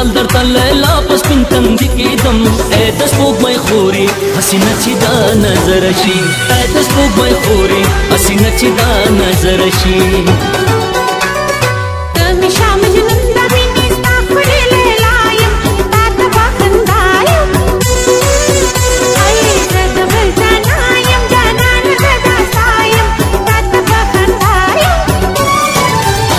خیال در تلیلا پس پین تندی کی دم اے دس پوک مای خوری حسینه چی دا نظر شي اے دس پوک مای خوری حسینه چی دا نظر شي کمی شامل نندا بینی ستا خړې لیلایم تا ته بخندایم ای زد بلځانایم جانان زدا سایم تا ته بخندایم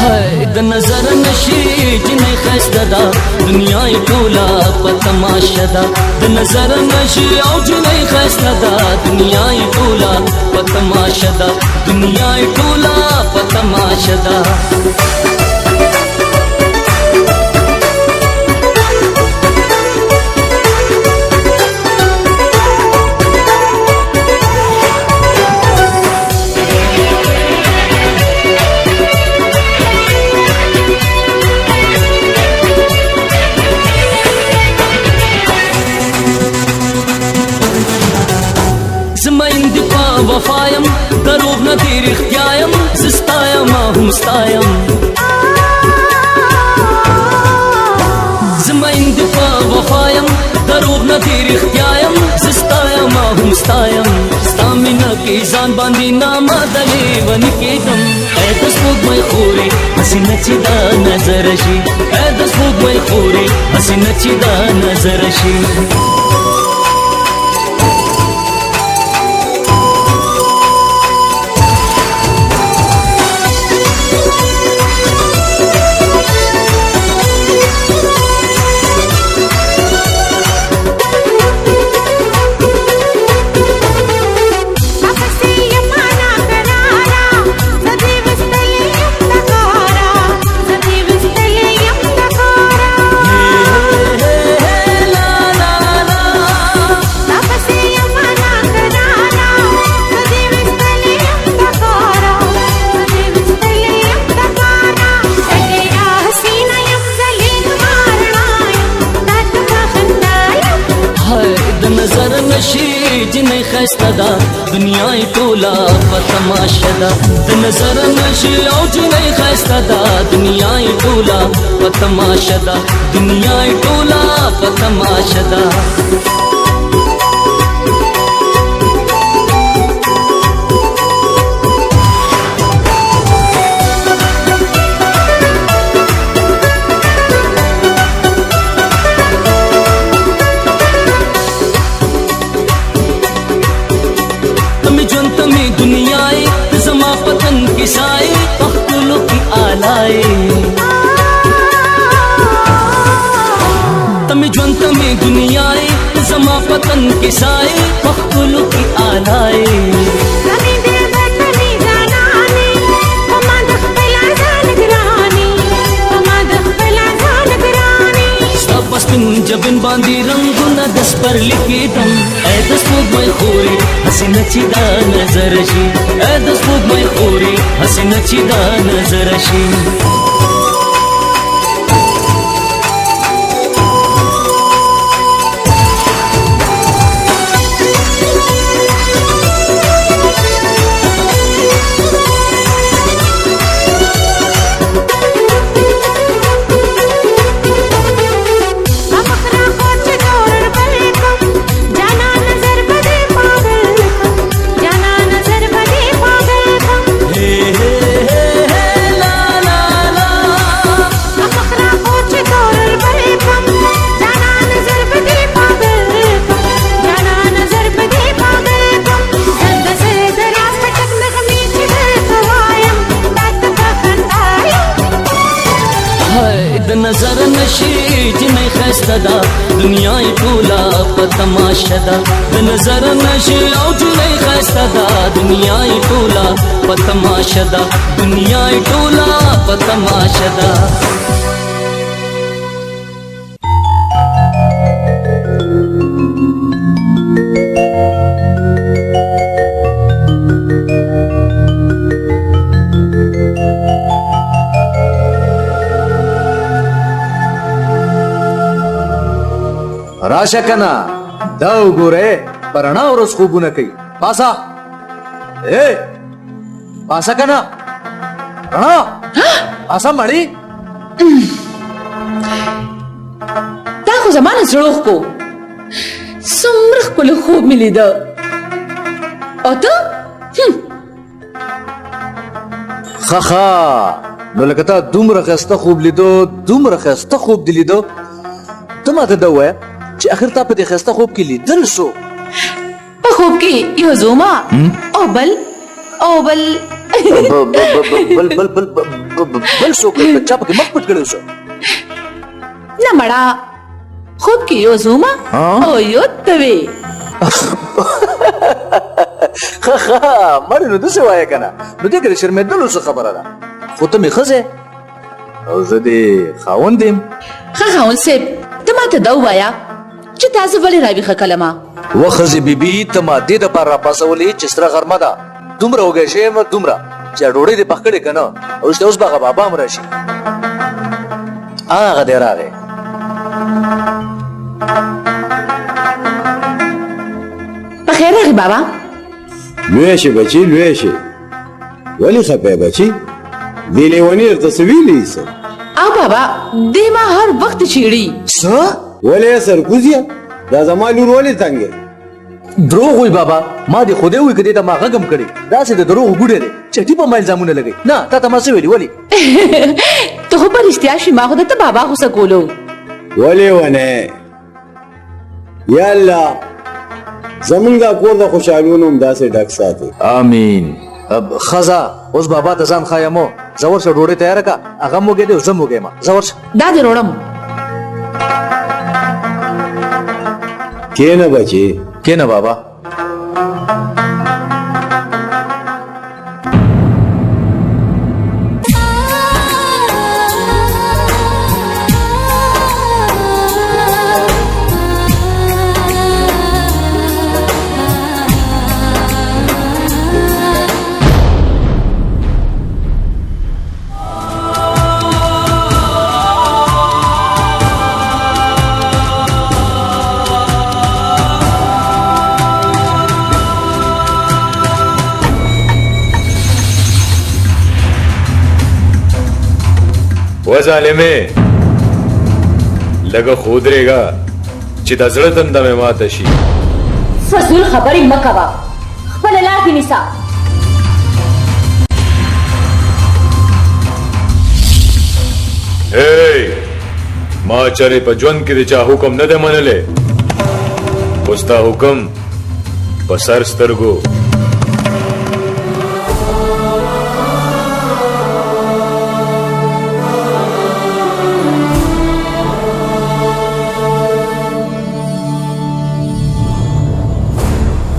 هاي د نظر نشي جنې خسته دا دنیا ټولا په تماشا دا د نظر نشي او جنې خسته دا دنیا ټولا په تماشا دا دنیا ټولا په تماشا دا وفایم دروغ نه دی رښتیایم زستایم هم ستایم زما اندفاع وفایم دروغ نه دی رښتیایم زستایم هم ستایم ستا مینه کې ځان باندې نامه د لیوني کېدم ای د سپوږمۍ خورې حسینه چې دا نظر شي ای د سپوږمۍ خورې حسینه چې دا نظر شي جنې خسته دا دنیا ټولا په تماشا دا د نظر نشي او جنې خسته دا دنیا ټولا په تماشا دا دنیا ټولا په تماشا دا किसाई पख्तूलों की आलाई तमी ज्वन तमी दुनियाई जमा पतन किसाई पख्तूलों की आलाई तमी देवर तमी जानानी तमा दखला जानगरानी तमा दखला जानगरानी सब बस्तिन जबिन बांधी रंगुना दस पर लिखी दम ऐ दस पोगमय खोरी हसीना चिदा नजर शी ऐ दस पोगमय खोरी हसीना चिदा नजर शी नजर नशी जिन्हें खस्ता दा दुनिया टोला प तमाशा दा नजर नशी औ जिन्हें खस्ता दा दुनिया टोला प तमाशा दा दुनिया टोला प तमाशा दा राशा कना दाव गोरे परना और खूबुना कई पासा ए पासा कना रणा पासा मड़ी زمانه زړه کو څومره ښکلی خوب مې لیده او ته خخا نو لکه تا دومره ښایسته خوب لیدو دومره ښایسته خوب دې لیدو ته ماته دا ووایه چې اخر تا په دې ښایسته خوب کې لیدل څوک په خوب کې یو زوما او بل بل څوک چا پکې مخ پټ کړی اوسه نه مړه خوب کې یو زوما او یو توی خخا مړ نو داسې وایه که نه نو دې کې د شرمېدلو څه خبره ده خو ته مې ښځې او زه دې خاوند یم ښه خاوند صاحب ته ماته دا ووایه چې تاسو ولې راویښه کلمه و ښځې بیبي ته ما دې دپاره راپاڅولې چې سره غرمه ده دومره وږی شوی یم دومره چې ډوډۍ دې پخ کړې که نه اوس به هغه بابا هم راشي هغه دی راغی په خیر راغی بابا لوی شي بچي لوی شي ولې خفه بچي دې لیونی درته څه ویلي څه او بابا دې ما هر وخت چیړي څه ولې سرکوزیه دا زما لور ولې تنګه دروغ وای بابا ما دې خو دې وای کدی ته ما غږم کړی داسې د دروغ ګوډې دی چټي په ما الزامونه لګوي نه تا ته ما څه ویلي ولې ته خو په رښتیا شي ما خو درته بابا غوسه کولو ولې ونه یا الله زمونږ دا کور د خوشحالونو هم داسې ډک ساتي امین خزا اوس بابا ته ځان خایمو زه ورشه ډوډۍ تیاره کا هغه موږی دی زه موږی ما زه ورشه دا دې روړم کېنه بچي کېنه بابا و ظالمه لګه خودريګا چې د زړه تنده مې ماته شي فزول خبرې مه کوه خپله لار دې نیسه ما چرې په ژوند کې د چا حکم نه دی منلی اوس تا حکم په سر سترګو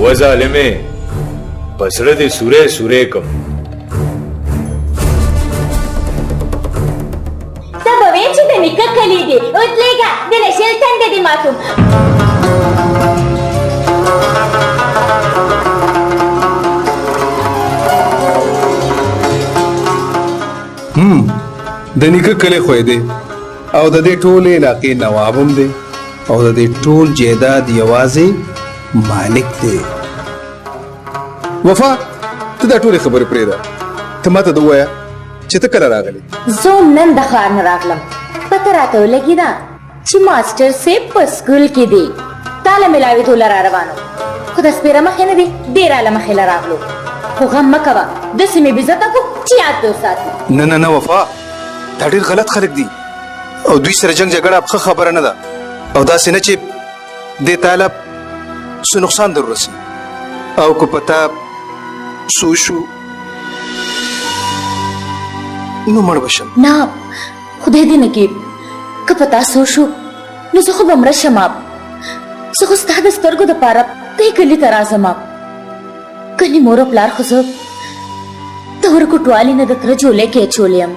و ظالمه پسړه دې سوره سوره کم ته به وایې چې د نیکه کلی دی ودلېږه د نشیل تنده دې ماتوم د نیکه کلی خوی دی او د دې ټولې علاقې نواب هم دی او د دې ټول جیداد یوازې مالک دی وفا ته دا ټولې خبرې پرېږده ته ماته د ووایه چې ته کله راغلې زه نن د ښار نه راغلم پته راته ولګېده چې ماسټر صاحب په سکول کې دی تا له ملاوېدو له را روانو خو د سپېره مخې نه دی ډېره له مخې له راغلو خو غم مه کوه داسې مې بېزته کړو چې یاد دې وساتي نه وفا دا ډېر غلط خلک دي او دوی سره جنګ جګړه ښه خبره نه ده او داسې نه چې دې تاله څه نقصان در ورسي او که په تا څه وشو نو مړ به شم نه خدای دې نه کړي که په تا څه وشو نو زه خو به مړه شم زه خو ستا د سترګو دپاره دې کلي ته راځم کلي مور او پلار خو زه د ورکوټوالي نه د تره جولۍ کې اچولی یم